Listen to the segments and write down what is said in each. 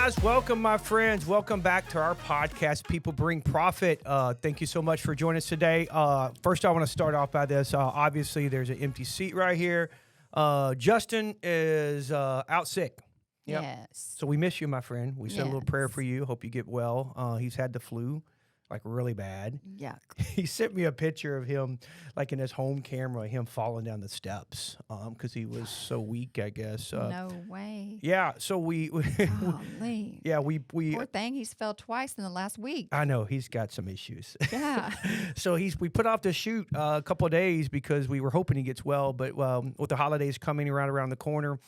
guys. Welcome, my friends. Welcome back to our podcast, People Bring Profit. Thank you so much for joining us today. First, I want to start off by this. Obviously, there's an empty seat right here. Justin is out sick. Yep. Yes. So we miss you, my friend. We said a little prayer for you. Hope you get well. He's had the flu, like really bad. Yuck. He sent me a picture of him, like in his home camera, him falling down the steps because he was so weak, I guess. No way. Yeah. So Golly. yeah, we Poor thing. He's fell twice in the last week. I know he's got some issues. Yeah. So we put off the shoot a couple of days because we were hoping he gets well, but with the holidays coming around the corner,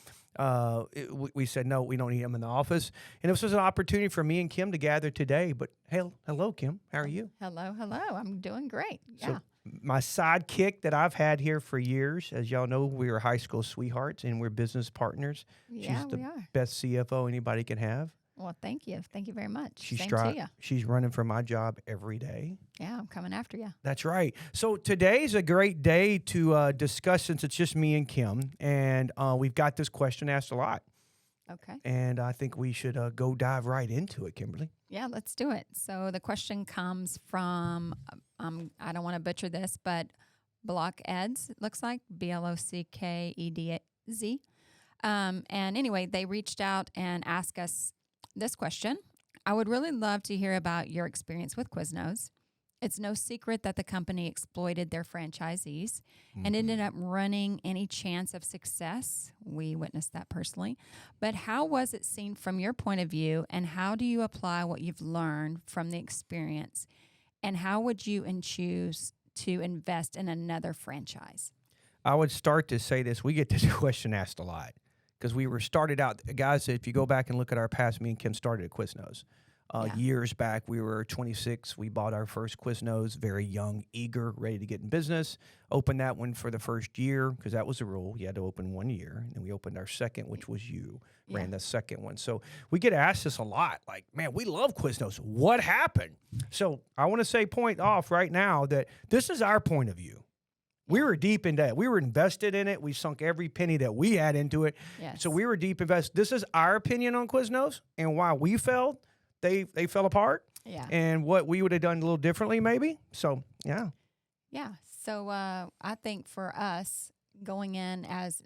we said no, we don't need him in the office. And this was an opportunity for me and Kim to gather today. But hello, Kim. How are you? Hello. I'm doing great. Yeah. So my sidekick that I've had here for years, as y'all know, we were high school sweethearts and we're business partners. Yeah, She's the we are. best CFO anybody can have. Well, thank you. Thank you very much. She's Same to you. She's running for my job every day. Yeah, I'm coming after you. That's right. So today's a great day to discuss, since it's just me and Kim, and we've got this question asked a lot. Okay. And I think we should go dive right into it, Kimberly. Yeah, let's do it. So the question comes from, I don't want to butcher this, but Block Eds, it looks like, BLOCKEDZ. And anyway, they reached out and asked us this question. I would really love to hear about your experience with Quiznos. It's no secret that the company exploited their franchisees and ended up running any chance of success. We witnessed that personally. But how was it seen from your point of view, and how do you apply what you've learned from the experience? And how would you choose to invest in another franchise? I would start to say this. We get this question asked a lot because we were started out. Guys, if you go back and look at our past, me and Kim started at Quiznos. Years back, we were 26. We bought our first Quiznos, very young, eager, ready to get in business. Opened that one for the first year because that was the rule. You had to open 1 year. And then we opened our second, which was you, ran the second one. So we get asked this a lot, like, man, we love Quiznos. What happened? So I want to say point off right now that this is our point of view. We were deep in that. We were invested in it. We sunk every penny that we had into it. Yes. So we were deep invested. This is our opinion on Quiznos and why we failed. They fell apart. Yeah. And what we would have done a little differently, maybe. So, yeah. Yeah. So I think for us, going in as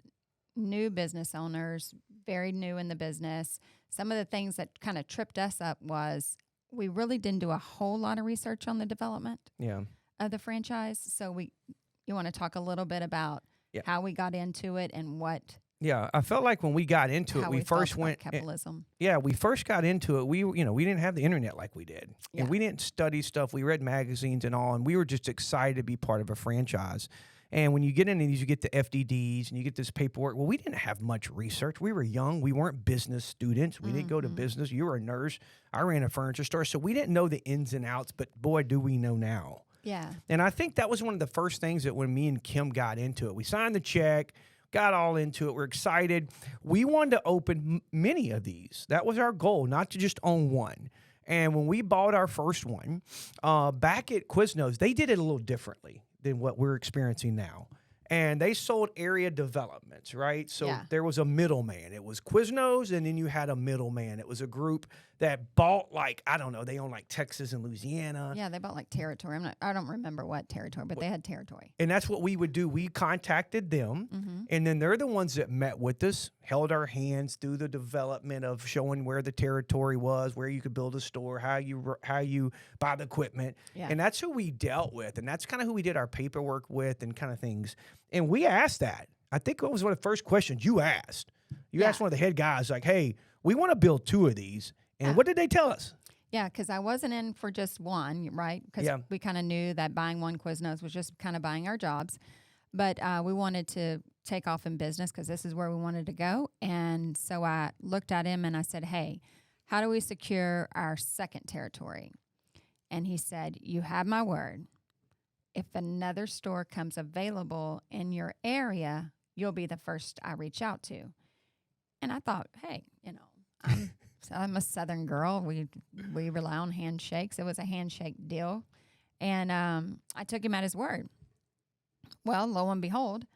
new business owners, very new in the business, some of the things that kind of tripped us up was we really didn't do a whole lot of research on the development of the franchise. So you want to talk a little bit about how we got into it and what... Yeah, I felt like when we got into it, we first went capitalism. Yeah, we first got into it. We didn't have the internet like we did, and we didn't study stuff. We read magazines and all, and we were just excited to be part of a franchise. And when you get into these, you get the FDDs and you get this paperwork. Well, we didn't have much research. We were young. We weren't business students. We didn't go to business. You were a nurse. I ran a furniture store, so we didn't know the ins and outs. But boy, do we know now. Yeah. And I think that was one of the first things that when me and Kim got into it, we signed the check. Got all into it. We're excited. We wanted to open many of these. That was our goal, not to just own one. And when we bought our first one, back at Quiznos, they did it a little differently than what we're experiencing now. And they sold area developments, right? So there was a middleman. It was Quiznos, and then you had a middleman. It was a group that bought, like, I don't know, they own like Texas and Louisiana. Yeah, they bought like territory. I don't remember what territory, but they had territory. And that's what we would do. We contacted them, and then they're the ones that met with us, held our hands through the development of showing where the territory was, where you could build a store, how you buy the equipment. Yeah. And that's who we dealt with, and that's kind of who we did our paperwork with and kind of things. And we asked that. I think it was one of the first questions you asked. You asked one of the head guys, like, hey, we want to build 2 of these. And what did they tell us? Yeah, because I wasn't in for just one, right? Because we kind of knew that buying one Quiznos was just kind of buying our jobs. But we wanted to take off in business because this is where we wanted to go. And so I looked at him and I said, hey, how do we secure our second territory? And he said, you have my word. If another store comes available in your area, you'll be the first I reach out to. And I thought, hey, I'm a Southern girl. We rely on handshakes. It was a handshake deal. And I took him at his word. Well, lo and behold,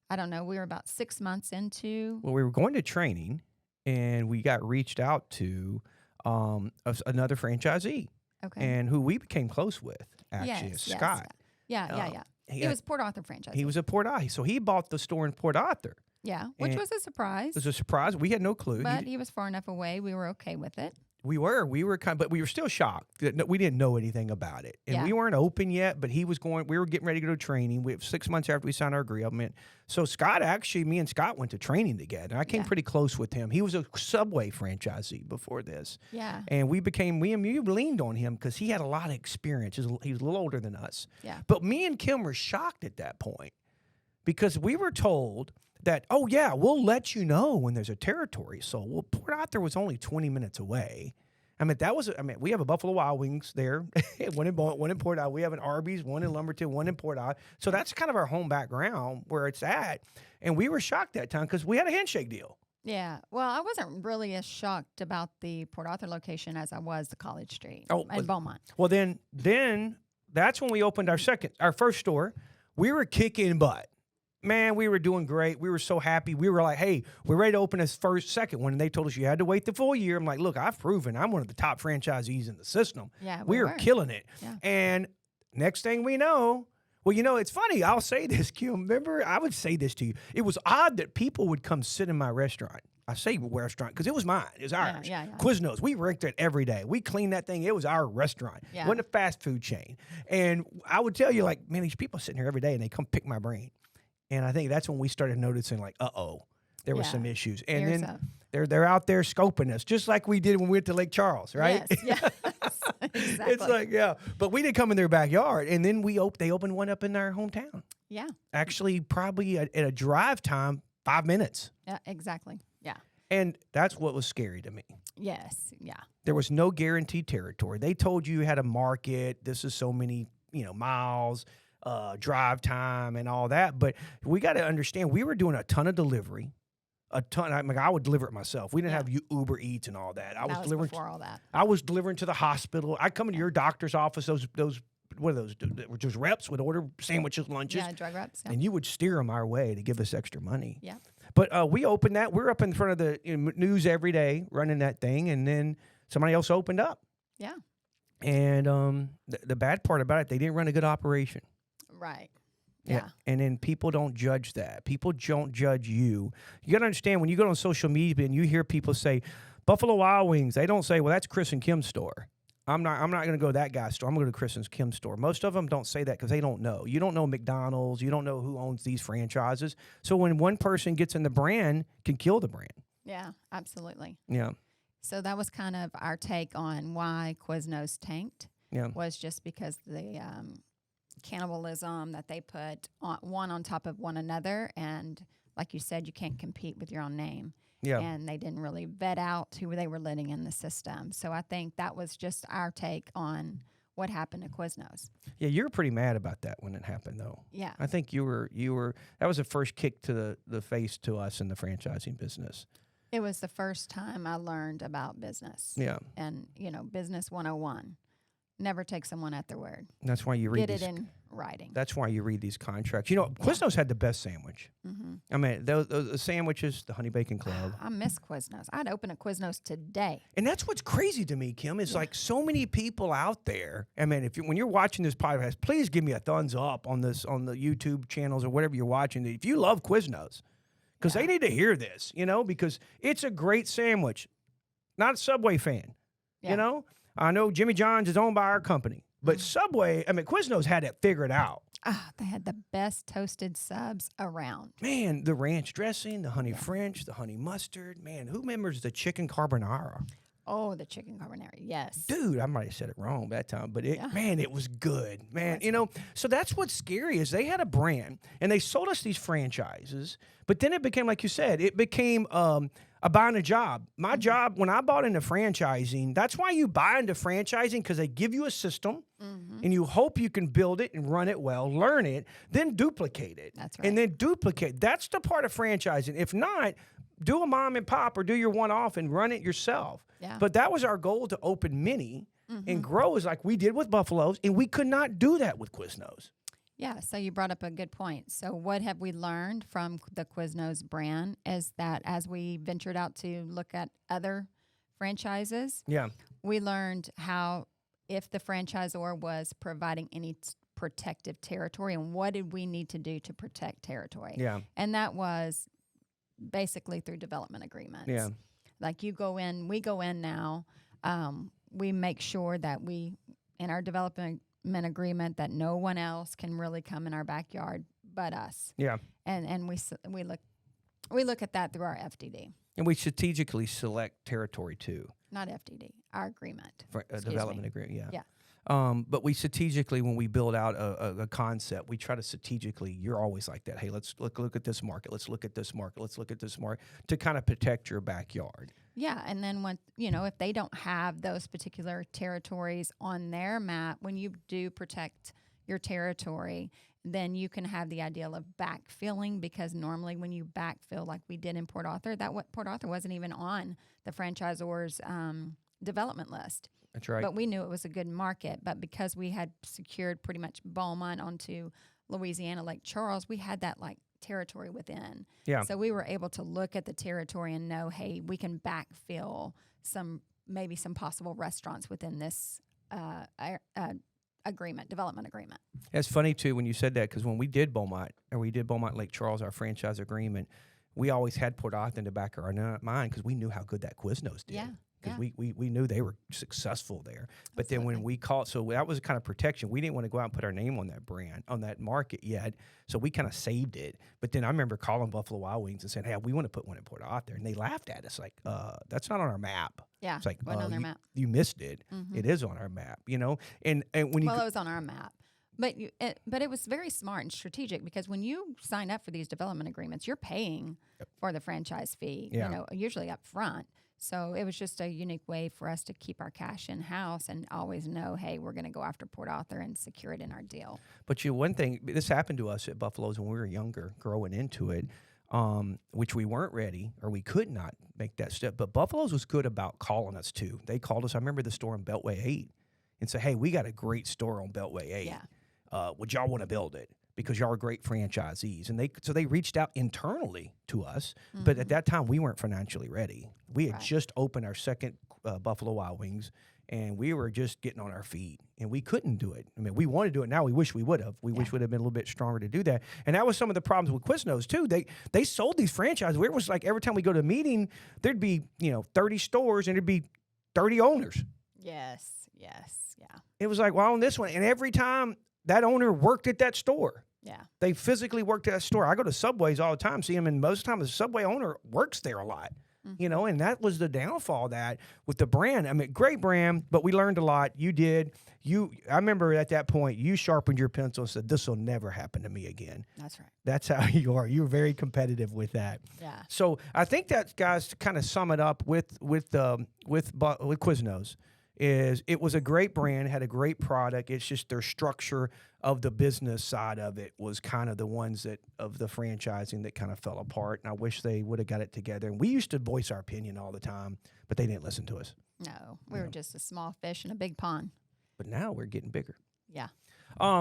I don't know, we were about 6 months into. Well, we were going to training, and we got reached out to another franchisee, Okay. and who we became close with, actually, is Yes. Scott. Yeah. He was Port Arthur franchise. He was a Port Arthur. So he bought the store in Port Arthur. Yeah, which And was a surprise. it was a surprise. We had no clue. But he was far enough away. We were okay with it. We were but we were still shocked that we didn't know anything about it, and Yeah. we weren't open yet. But he was going. We were getting ready to go to training. We 6 months after we signed our agreement. So Scott, actually, me and Scott went to training together. I came pretty close with him. He was a Subway franchisee before this. Yeah. And we and you leaned on him because he had a lot of experience. He was a little older than us. Yeah. But me and Kim were shocked at that point because we were told that, oh yeah, we'll let you know when there's a territory. So well, Port Arthur was only 20 minutes away. I mean, we have a Buffalo Wild Wings there, one in Port Arthur. We have an Arby's, one in Lumberton, one in Port Arthur. So that's kind of our home background where it's at. And we were shocked that time because we had a handshake deal. Yeah. Well, I wasn't really as shocked about the Port Arthur location as I was the College Street and Beaumont. Well, then that's when we opened our first store. We were kicking butt. Man, we were doing great. We were so happy. We were like, hey, we're ready to open this second one. And they told us you had to wait the full year. I'm like, look, I've proven I'm one of the top franchisees in the system. Yeah, we were killing it. Yeah. And next thing we know, well, it's funny. I'll say this, Kim. Remember, I would say this to you. It was odd that people would come sit in my restaurant. I say restaurant because it was mine. It was ours. Yeah. Quiznos. We worked it every day. We cleaned that thing. It was our restaurant. Yeah. It wasn't a fast food chain. And I would tell you, like, man, these people sitting here every day and they come pick my brain. And I think that's when we started noticing, like, there were some issues. And then they're out there scoping us, just like we did when we went to Lake Charles, right? Yes, exactly. It's like, but we didn't come in their backyard. And then they opened one up in our hometown. Yeah. Actually, probably at a drive time, 5 minutes. Yeah, exactly. Yeah. And that's what was scary to me. Yes. Yeah. There was no guaranteed territory. They told you had a market. This is so many, miles. Drive time and all that. But we got to understand, we were doing a ton of delivery, I would deliver it myself. We didn't have Uber Eats and all that. I was delivering before all that. I was delivering to the hospital. I come into your doctor's office. Those what are those? Just reps would order sandwiches, lunches. Yeah, drug reps. Yeah. And you would steer them our way to give us extra money. Yeah. But we opened that. We're up in front of the news every day running that thing, and then somebody else opened up. Yeah. And the bad part about it, they didn't run a good operation. Right. Yeah. And then people don't judge that. People don't judge you. You got to understand, when you go on social media and you hear people say, Buffalo Wild Wings, they don't say, well, that's Chris and Kim's store. I'm not going to go to that guy's store. I'm going to go to Chris and Kim's store. Most of them don't say that because they don't know. You don't know McDonald's. You don't know who owns these franchises. So when one person gets in the brand, can kill the brand. Yeah, absolutely. Yeah. So that was kind of our take on why Quiznos tanked. Yeah. Was just because the cannibalism that they put one on top of one another, and like you said, you can't compete with your own name. Yeah. And they didn't really vet out who they were letting in the system. So I think that was just our take on what happened to Quiznos. Yeah, you were pretty mad about that when it happened, though. Yeah. I think you were. That was the first kick to the face to us in the franchising business. It was the first time I learned about business. Yeah. And, business 101. Never take someone at their word. That's why you read Get it in writing. That's why you read these contracts. Quiznos had the best sandwich. Mm-hmm. I mean, those sandwiches, the Honey Bacon Club. I miss Quiznos. I'd open a Quiznos today. And that's what's crazy to me, Kim, is like so many people out there. I mean, when you're watching this podcast, please give me a thumbs up on the YouTube channels or whatever you're watching. If you love Quiznos, because they need to hear this, because it's a great sandwich. Not a Subway fan, I know Jimmy John's is owned by our company, but Subway, Quiznos had it figured out. They had the best toasted subs around. Man, the ranch dressing, the honey French, the honey mustard. Man, who remembers the chicken carbonara? Oh, the chicken carbonara, yes. Dude, I might have said it wrong that time, but it was good. Man, so that's what's scary is they had a brand, and they sold us these franchises, but then it became, like you said, it became buying a job. My job, when I bought into franchising, that's why you buy into franchising, because they give you a system, and you hope you can build it and run it well, learn it, then duplicate it. That's right. And then duplicate. That's the part of franchising. If not, do a mom and pop or do your one-off and run it yourself. Yeah. But that was our goal, to open many and grow as like we did with Buffalo's, and we could not do that with Quiznos. Yeah, so you brought up a good point. So what have we learned from the Quiznos brand is that as we ventured out to look at other franchises. Yeah. We learned how, if the franchisor was providing any protective territory, and what did we need to do to protect territory. Yeah. And that was basically through development agreements. Yeah. Like we go in now, we make sure that in our development agreement, that no one else can really come in our backyard but us. Yeah. And we look at that through our FDD. And we strategically select territory too. Not FDD, our agreement. For a development agreement, yeah. Yeah. But we strategically, when we build out a concept, we try to strategically, you're always like that. Hey, let's look at this market. Let's look at this market. Let's look at this market to kind of protect your backyard. Yeah. And then if they don't have those particular territories on their map, when you do protect your territory, then you can have the ideal of backfilling, because normally when you backfill, like we did in Port Arthur, Port Arthur wasn't even on the franchisor's development list. That's right. But we knew it was a good market. But because we had secured pretty much Beaumont onto Louisiana, Lake Charles, we had that like territory within. Yeah. So we were able to look at the territory and know, hey, we can backfill maybe some possible restaurants within this development agreement. It's funny too when you said that, because when we did Beaumont Lake Charles, our franchise agreement, we always had Port Arthur in the back of our mind because we knew how good that Quiznos did. Yeah. Because we knew they were successful there. But Absolutely. then when we called, so that was a kind of protection. We didn't want to go out and put our name on that brand, on that market yet. So we kind of saved it. But then I remember calling Buffalo Wild Wings and saying, hey, we want to put one in Port Arthur. And they laughed at us like, that's not on our map. Yeah, it's like, wasn't on their map. You missed it. Mm-hmm. It is on our map, And when it was on our map. But it was very smart and strategic, because when you sign up for these development agreements, you're paying for the franchise fee, usually up front. So it was just a unique way for us to keep our cash in-house and always know, hey, we're going to go after Port Arthur and secure it in our deal. But one thing, this happened to us at Buffalo's when we were younger, growing into it, which we weren't ready, or we could not make that step. But Buffalo's was good about calling us too. They called us. I remember the store on Beltway 8 and said, hey, we got a great store on Beltway 8. Yeah. Would y'all want to build it? Because y'all are great franchisees. And they reached out internally to us. Mm-hmm. But at that time, we weren't financially ready. We had just opened our second Buffalo Wild Wings, and we were just getting on our feet. And we couldn't do it. I mean, we wanted to do it now. We wish we would have. We wish we'd have been a little bit stronger to do that. And that was some of the problems with Quiznos, too. They sold these franchises. It was like every time we go to a meeting, there'd be 30 stores, and there'd be 30 owners. Yes. Yeah. It was like, well, on this one. And every time that owner worked at that store. Yeah. They physically worked at that store. I go to Subways all the time, see them, and most of the time the Subway owner works there a lot. Mm-hmm. And that was the downfall of that with the brand. I mean, great brand, but we learned a lot. You did. I remember at that point, you sharpened your pencil and said, this will never happen to me again. That's right. That's how you are. You're very competitive with that. Yeah. So I think that, guys, to kind of sum it up with Quiznos, is it was a great brand, had a great product. It's just their structure of the business side of it was kind of the ones of the franchising that kind of fell apart. And I wish they would have got it together. And we used to voice our opinion all the time, but they didn't listen to us. No, we were just a small fish in a big pond. But now we're getting bigger. Yeah.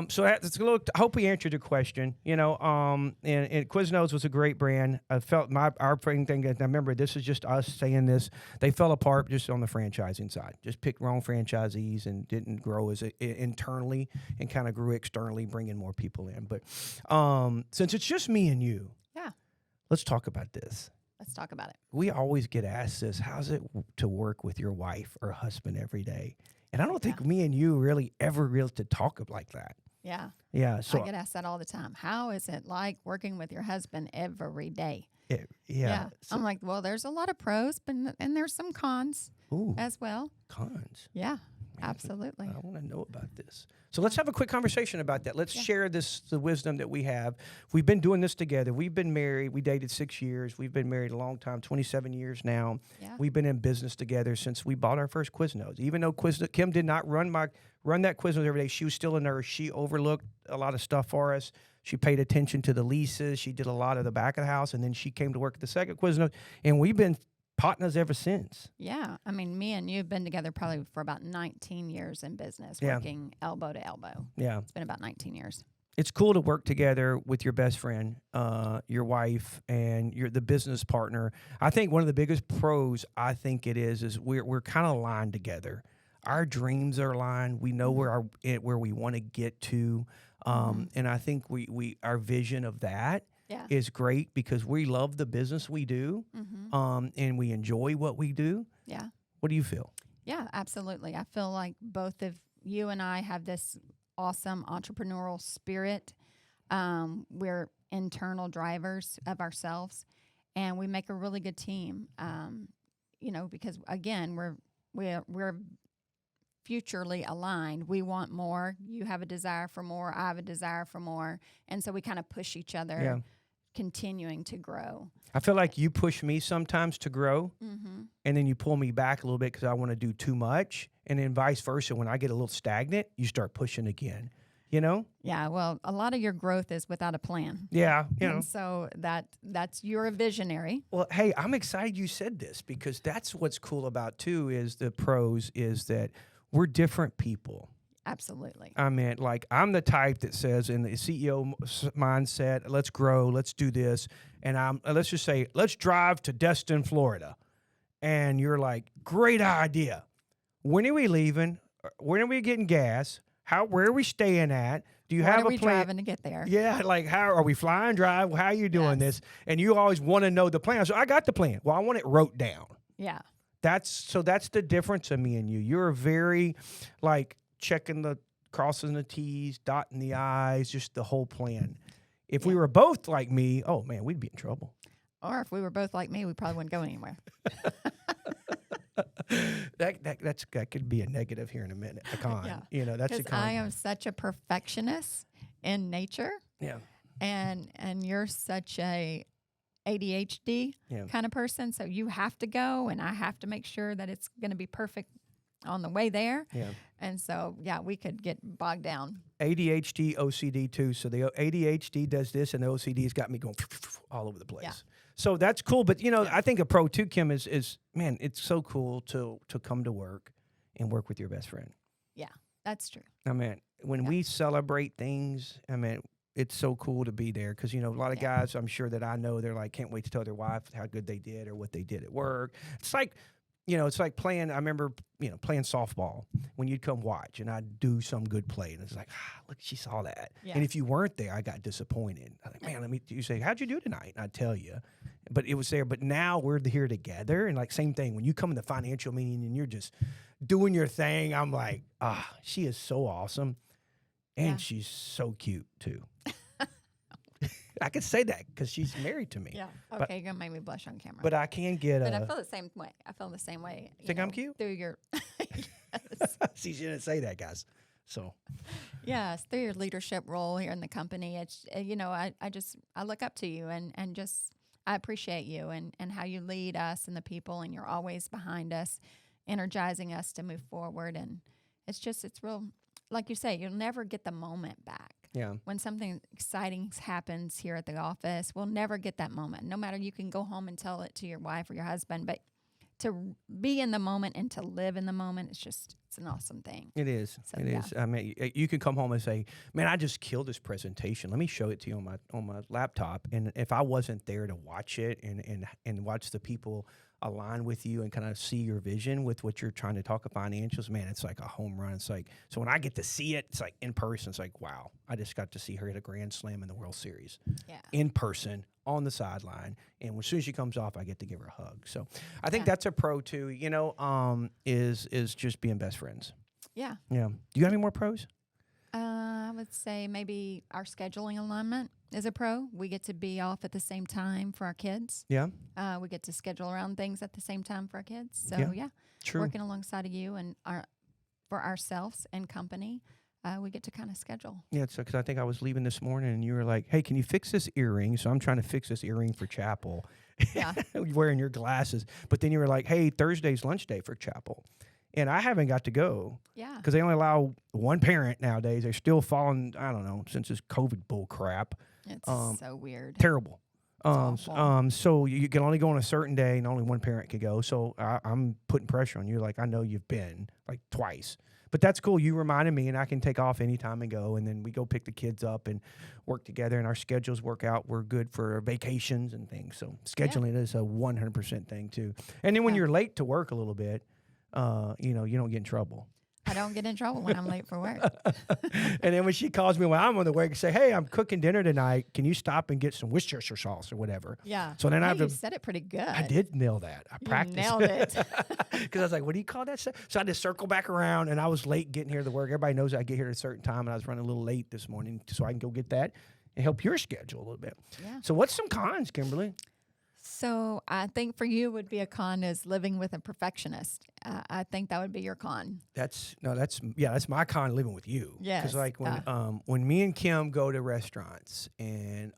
So that's a little. I hope we answered your question. And Quiznos was a great brand. I felt our thing. I remember this is just us saying this. They fell apart just on the franchising side. Just picked wrong franchisees and didn't grow internally, and kind of grew externally, bringing more people in. But since it's just me and you, let's talk about this. Let's talk about it. We always get asked this: how's it to work with your wife or husband every day? And I don't think me and you really ever to talk like that. Yeah. Yeah. So I get asked that all the time. How is it like working with your husband every day? Yeah. So, I'm like, well, there's a lot of pros, and there's some cons as well. Cons? Yeah, absolutely. I want to know about this. So let's have a quick conversation about that. Let's share the wisdom that we have. We've been doing this together. We've been married. We dated 6 years. We've been married a long time, 27 years now. Yeah. We've been in business together since we bought our first Quiznos. Even though Kim did not run that Quiznos every day, she was still a nurse. She overlooked a lot of stuff for us. She paid attention to the leases. She did a lot of the back of the house, and then she came to work at the second Quiznos, and we've been partners ever since. Yeah. I mean, me and you have been together probably for about 19 years in business, working elbow to elbow. Yeah. It's been about 19 years. It's cool to work together with your best friend, your wife, and the business partner. I think one of the biggest pros I think it is we're kind of aligned together. Our dreams are aligned. We know where we want to get to, and I think we our vision of that is great because we love the business we do, and we enjoy what we do. Yeah. What do you feel? Yeah, absolutely. I feel like both of you and I have this awesome entrepreneurial spirit. We're internal drivers of ourselves, and we make a really good team. Because again, we're futurely aligned. We want more. You have a desire for more. I have a desire for more, and so we kind of push each other, continuing to grow. I feel like you push me sometimes to grow, and then you pull me back a little bit because I want to do too much, and then vice versa. When I get a little stagnant, you start pushing again, you know? Yeah, well, a lot of your growth is without a plan. Yeah, and so you're a visionary. Well, hey, I'm excited you said this because that's what's cool about, too, is the pros is that we're different people. Absolutely. I mean, like, I'm the type that says in the CEO mindset, let's grow, let's do this. And let's just say, let's drive to Destin, Florida. And you're like, great idea. When are we leaving? When are we getting gas? Where are we staying at? Do you have a plan? When are we driving to get there? Yeah, like, how are we flying, drive? How are you doing this? And you always want to know the plan. So I got the plan. Well, I want it wrote down. Yeah. That's the difference of me and you. You're very, like, crossing the T's, dotting the I's, just the whole plan. If we were both like me, oh man, we'd be in trouble. Or if we were both like me, we probably wouldn't go anywhere. That could be a negative here in a minute. A con. Yeah. That's a con. I am such a perfectionist in nature. Yeah. And you're such a ADHD kind of person. So you have to go and I have to make sure that it's going to be perfect on the way there. Yeah. And so, we could get bogged down. ADHD, OCD too. So the ADHD does this and the OCD's got me going all over the place. Yeah. So that's cool. But, I think a pro too, Kim, is man, it's so cool to come to work and work with your best friend. Yeah, that's true. I mean, when we celebrate things, it's so cool to be there because, a lot of guys, I'm sure that I know, they're like, can't wait to tell their wife how good they did or what they did at work. It's like, it's like playing, I remember, playing softball when you'd come watch and I'd do some good play. And it's like, look, she saw that. Yeah. And if you weren't there, I got disappointed. I'm like, man, you say, how'd you do tonight? And I'd tell you. But it was there. But now we're here together. And like, same thing. When you come in the financial meeting and you're just doing your thing, I'm like, she is so awesome. And she's so cute too. I could say that because she's married to me. Yeah. Okay, you're going to make me blush on camera. But I can get But I feel the same way. I feel the same way. Think I'm cute? Through your... Yes. See, she didn't say that, guys. So... Yes, through your leadership role here in the company, it's, I look up to you and just, I appreciate you and how you lead us and the people, and you're always behind us, energizing us to move forward. And it's real, like you say, you'll never get the moment back. Yeah. When something exciting happens here at the office, we'll never get that moment. No matter, you can go home and tell it to your wife or your husband, but to be in the moment and to live in the moment, it's an awesome thing. It is. So, it is. I mean, you can come home and say, man, I just killed this presentation. Let me show it to you on my laptop. And if I wasn't there to watch it and watch the people align with you and kind of see your vision with what you're trying to talk of financials, man, it's like a home run. It's like, so when I get to see it, it's like in person, it's like, wow, I just got to see her at a Grand Slam in the World Series in person on the sideline. And as soon as she comes off, I get to give her a hug. So I think that's a pro too, is just being best friends. Yeah. Yeah. Do you have any more pros? I would say maybe our scheduling alignment is a pro. We get to be off at the same time for our kids. Yeah. We get to schedule around things at the same time for our kids. So, True. Working alongside of you and for ourselves and company, we get to kind of schedule. Yeah, it's because I think I was leaving this morning and you were like, hey, can you fix this earring? So I'm trying to fix this earring for chapel. Yeah. Wearing your glasses. But then you were like, hey, Thursday's lunch day for chapel. And I haven't got to go. Yeah. Because they only allow one parent nowadays. They're still following, I don't know, since this COVID bull crap. It's so weird. Terrible. So you can only go on a certain day and only one parent can go. So I'm putting pressure on you. Like, I know you've been like twice. But that's cool. You reminded me, and I can take off anytime and go, and then we go pick the kids up and work together, and our schedules work out. We're good for vacations and things. So scheduling is a 100% thing too. And then when you're late to work a little bit, you don't get in trouble. I don't get in trouble when I'm late for work. And then when she calls me when I'm on the way and say, hey, I'm cooking dinner tonight. Can you stop and get some Worcestershire sauce or whatever? Yeah. So then I have to. You said it pretty good. I did nail that. I practiced. You nailed it. Because I was like, what do you call that? So I had to circle back around, and I was late getting here to work. Everybody knows I get here at a certain time, and I was running a little late this morning, so I can go get that and help your schedule a little bit. Yeah. So what's some cons, Kimberly? So I think for you would be a con is living with a perfectionist. I think that would be your con. That's my con, living with you. Yes. Because like when me and Kim go to restaurants, and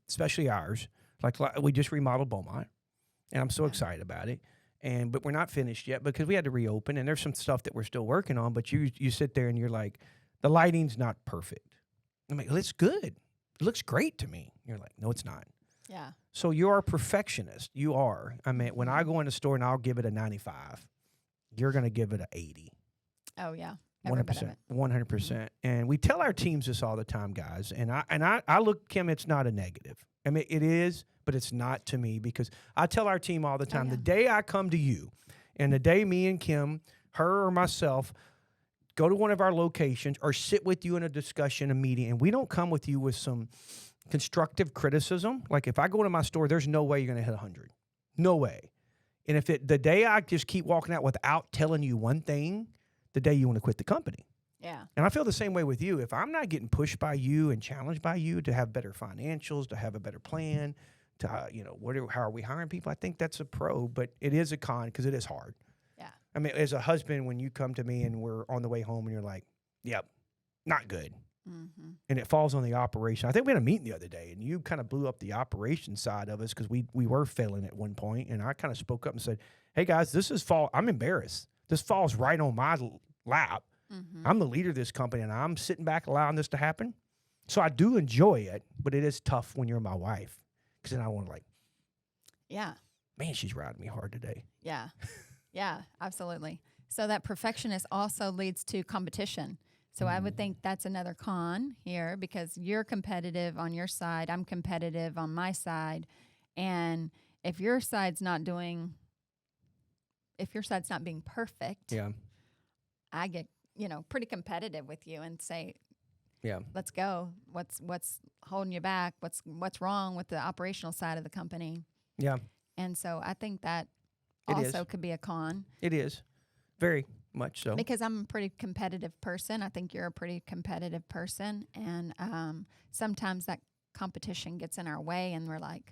especially ours, like we just remodeled Beaumont, and I'm so excited about it. But we're not finished yet because we had to reopen, and there's some stuff that we're still working on. But you sit there and you're like, the lighting's not perfect. I'm like, well, it's good. It looks great to me. You're like, no, it's not. Yeah. So you're a perfectionist. You are. I mean, when I go in the store and I'll give it a 95, you're going to give it an 80. Oh, yeah. 100%. 100%. And we tell our teams this all the time, guys. And I look, Kim, it's not a negative. I mean, it is, but it's not to me, because I tell our team all the time, the day I come to you and the day me and Kim, her or myself, go to one of our locations or sit with you in a discussion, a meeting, and we don't come with you with some constructive criticism. Like if I go to my store, there's no way you're going to hit 100. No way. And the day I just keep walking out without telling you one thing, the day you want to quit the company. Yeah. And I feel the same way with you. If I'm not getting pushed by you and challenged by you to have better financials, to have a better plan, to, how are we hiring people? I think that's a pro, but it is a con because it is hard. Yeah. I mean, as a husband, when you come to me and we're on the way home and you're like, yep, not good. Mm-hmm. And it falls on the operation. I think we had a meeting the other day, and you kind of blew up the operation side of us because we were failing at one point, and I kind of spoke up and said, hey, guys, I'm embarrassed. This falls right on my lap. Mm-hmm. I'm the leader of this company, and I'm sitting back allowing this to happen. So I do enjoy it, but it is tough when you're my wife, because then I want to man, she's riding me hard today. Yeah. Yeah, absolutely. So that perfectionist also leads to competition. So I would think that's another con here, because you're competitive on your side, I'm competitive on my side. And if your side's not being perfect, I get, pretty competitive with you and say, let's go. What's holding you back? What's wrong with the operational side of the company? Yeah. And so I think that also could be a con. It is. Very much so. Because I'm a pretty competitive person. I think you're a pretty competitive person. And sometimes that competition gets in our way, and we're like,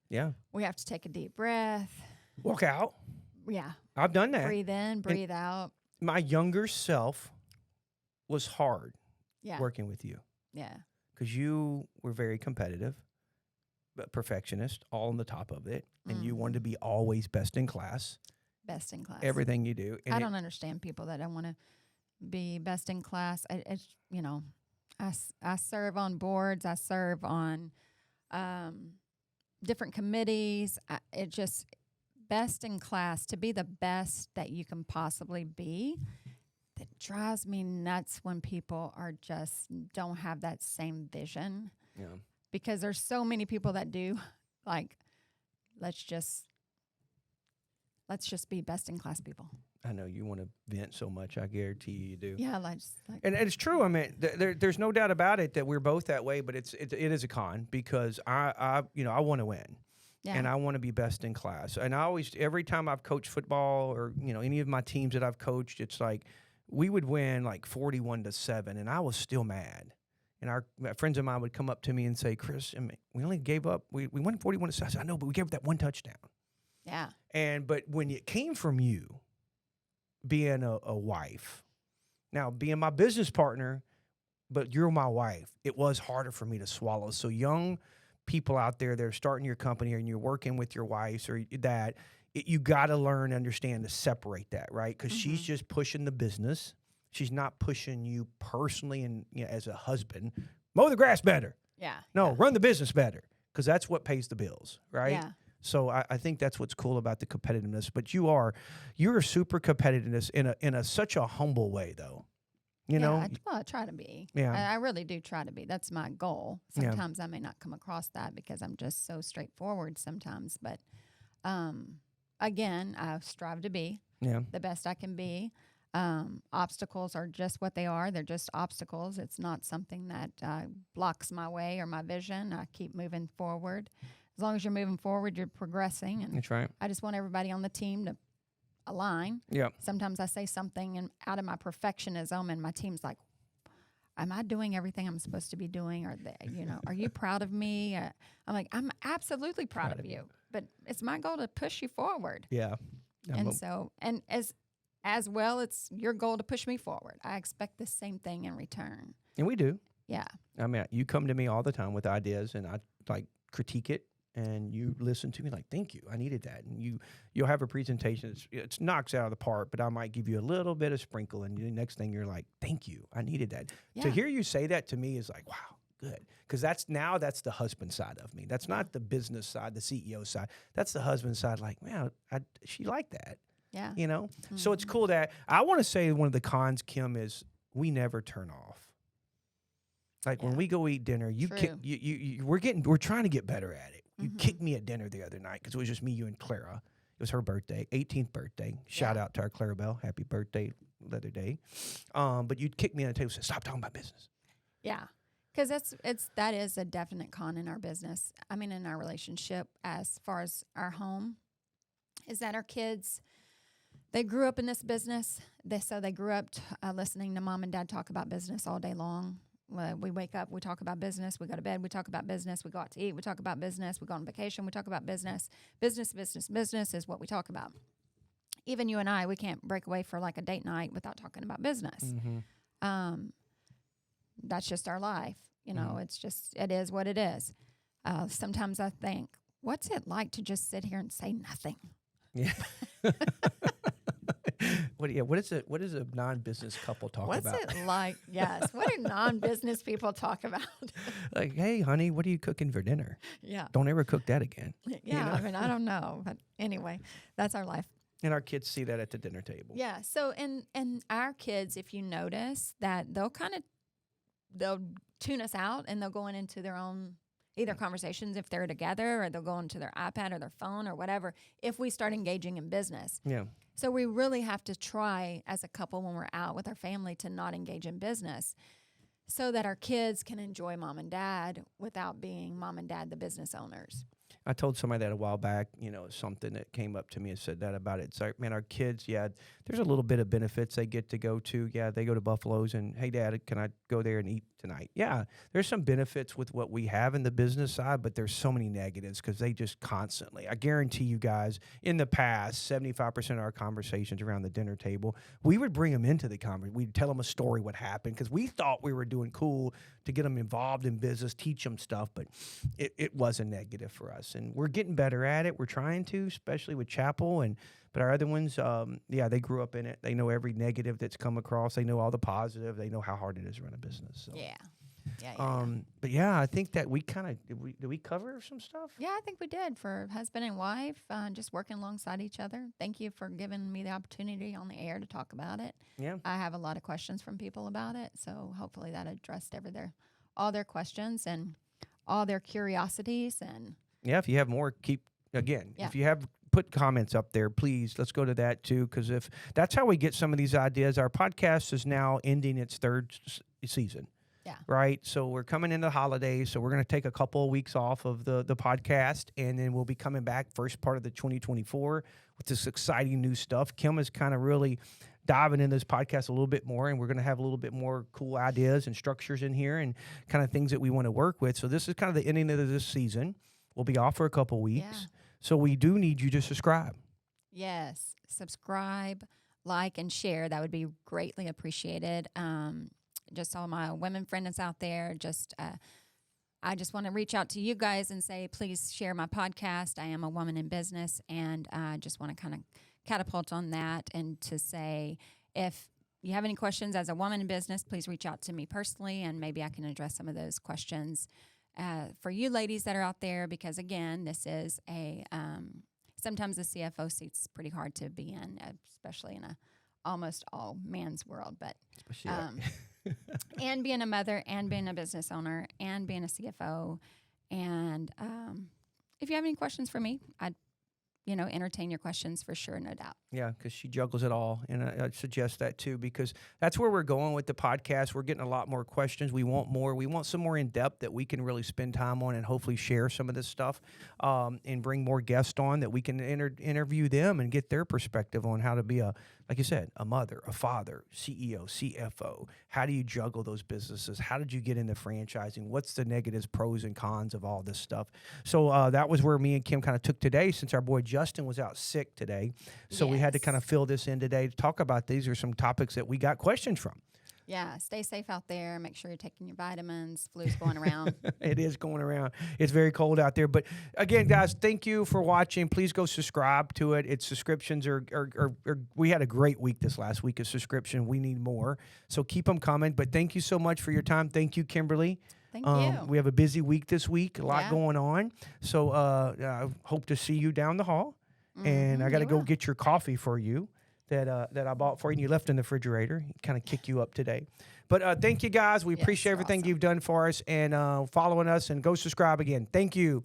we have to take a deep breath. Walk out. Yeah. I've done that. Breathe in, breathe out. My younger self was hard working with you. Yeah. Because you were very competitive, but perfectionist, all on the top of it. And you wanted to be always best in class. Best in class. Everything you do. And I don't understand people that don't want to be best in class. I serve on boards. I serve on different committees. It just best in class, to be the best that you can possibly be. That drives me nuts when people don't have that same vision. Yeah. Because there's so many people that do, like, let's just be best in class people. I know you want to vent so much. I guarantee you do. Yeah, and it's true. I mean, there's no doubt about it that we're both that way. But it is a con, because I want to win, and I want to be best in class. And I always, every time I've coached football or any of my teams that I've coached, it's like we would win like 41-7, and I was still mad. And our friends of mine would come up to me and say, Chris, we only gave up. We won 41-7. I said, I know, but we gave up that one touchdown. Yeah. But when it came from you, being a wife, now being my business partner, but you're my wife, it was harder for me to swallow. So young people out there that are starting your company and you're working with your wives or that, you got to learn, understand to separate that, right? Because she's just pushing the business. She's not pushing you personally and as a husband. Mow the grass better. Yeah. No, run the business better, because that's what pays the bills, right? Yeah. So I think that's what's cool about the competitiveness. But you're super competitiveness in a such a humble way, though. You know? I try to be. Yeah. I really do try to be. That's my goal. Yeah. Sometimes I may not come across that because I'm just so straightforward sometimes. But again, I strive to be the best I can be. Obstacles are just what they are. They're just obstacles. It's not something that blocks my way or my vision. I keep moving forward. As long as you're moving forward, you're progressing. And that's right. I just want everybody on the team to align. Yeah. Sometimes I say something and out of my perfectionism, and my team's like, am I doing everything I'm supposed to be doing? Or, are you proud of me? I'm like, I'm absolutely proud of you. But it's my goal to push you forward. Yeah. And as well, it's your goal to push me forward. I expect the same thing in return. And we do. Yeah. I mean, you come to me all the time with ideas, and I critique it, and you listen to me like, thank you, I needed that. And you'll have a presentation, it knocks out of the park, but I might give you a little bit of sprinkle, and the next thing you're like, thank you, I needed that. Yeah. To hear you say that to me is like, wow, good. Because that's the husband side of me. That's not the business side, the CEO side. That's the husband side, like, man, she liked that. Yeah. Mm-hmm. So it's cool that I want to say one of the cons, Kim, is we never turn off. Like when we go eat dinner, we're trying to get better at it. You kicked me at dinner the other night because it was just me, you, and Clara. It was her birthday, 18th birthday. Shout out to our Clarabelle. Happy birthday the other day. But you kicked me on the table and said, stop talking about business. Yeah. Because that is a definite con in our business. I mean, in our relationship as far as our home, is that our kids, they grew up in this business. They grew up listening to mom and dad talk about business all day long. We wake up, we talk about business. We go to bed, we talk about business. We go out to eat, we talk about business. We go on vacation, we talk about business. Business is what we talk about. Even you and I, we can't break away for like a date night without talking about business. Mm-hmm. That's just our life. It is what it is. Sometimes I think, what's it like to just sit here and say nothing? Yeah. What is a non-business couple talk about? What's it like? Yes. What do non-business people talk about? Like, hey, honey, what are you cooking for dinner? Yeah. Don't ever cook that again. Yeah. I mean, I don't know. But anyway, that's our life. And our kids see that at the dinner table. Yeah. So, and our kids, if you notice that they'll tune us out and they'll go into their own either conversations if they're together, or they'll go into their iPad or their phone or whatever if we start engaging in business. Yeah. So we really have to try as a couple when we're out with our family to not engage in business so that our kids can enjoy mom and dad without being mom and dad the business owners. I told somebody that a while back, something that came up to me and said that about it. It's like, man, our kids, there's a little bit of benefits they get to go to. Yeah, they go to Buffalo's and, hey, Dad, can I go there and eat tonight? Yeah, there's some benefits with what we have in the business side, but there's so many negatives because they just constantly, I guarantee you guys, in the past, 75% of our conversations around the dinner table, we would bring them into the conversation. We'd tell them a story, what happened, because we thought we were doing cool to get them involved in business, teach them stuff, but it was a negative for us. And we're getting better at it. We're trying to, especially with Chapel. But our other ones, they grew up in it. They know every negative that's come across. They know all the positive. They know how hard it is to run a business. So. Yeah. But I think that we did we cover some stuff? Yeah, I think we did for husband and wife, just working alongside each other. Thank you for giving me the opportunity on the air to talk about it. Yeah. I have a lot of questions from people about it, so hopefully that addressed all their questions and all their curiosities. And yeah, if you have more, if you have put comments up there, please, let's go to that too, because if that's how we get some of these ideas. Our podcast is now ending its third season. Yeah. Right. So we're coming into the holidays. So we're going to take a couple of weeks off of the podcast, and then we'll be coming back first part of the 2024 with this exciting new stuff. Kim is kind of really diving into this podcast a little bit more, and we're going to have a little bit more cool ideas and structures in here and kind of things that we want to work with. So this is kind of the ending of this season. We'll be off for a couple weeks. Yeah. So we do need you to subscribe. Yes. Subscribe, like, and share. That would be greatly appreciated. Just all my women friends out there, I just want to reach out to you guys and say, please share my podcast. I am a woman in business, and I just want to kind of catapult on that and to say, if you have any questions as a woman in business, please reach out to me personally, and maybe I can address some of those questions for you ladies that are out there, because again, this is sometimes the CFO seat's pretty hard to be in, especially in a almost all man's world, but and being a mother and being a business owner and being a CFO. And if you have any questions for me, I'd entertain your questions for sure, no doubt. Yeah, because she juggles it all, and I suggest that too, because that's where we're going with the podcast. We're getting a lot more questions. We want more. We want some more in depth that we can really spend time on and hopefully share some of this stuff, and bring more guests on that we can interview them and get their perspective on how to be like you said, a mother, a father, CEO, CFO. How do you juggle those businesses? How did you get into franchising? What's the negatives, pros, and cons of all this stuff? So that was where me and Kim kind of took today, since our boy Justin was out sick today. So we had to kind of fill this in today to talk about these are some topics that we got questions from. Yeah, stay safe out there. Make sure you're taking your vitamins. Flu's going around. It is going around. It's very cold out there. But again, guys, thank you for watching. Please go subscribe to it. Its subscriptions are we had a great week this last week of subscription. We need more. So keep them coming. But thank you so much for your time. Thank you, Kimberly. Thank you. We have a busy week this week, a lot going on. So I hope to see you down the hall. And I got to go get your coffee for you that I bought for you, and you left in the refrigerator. Kind of kick you up today. But thank you, guys. We appreciate everything you've done for us and following us. And go subscribe again. Thank you.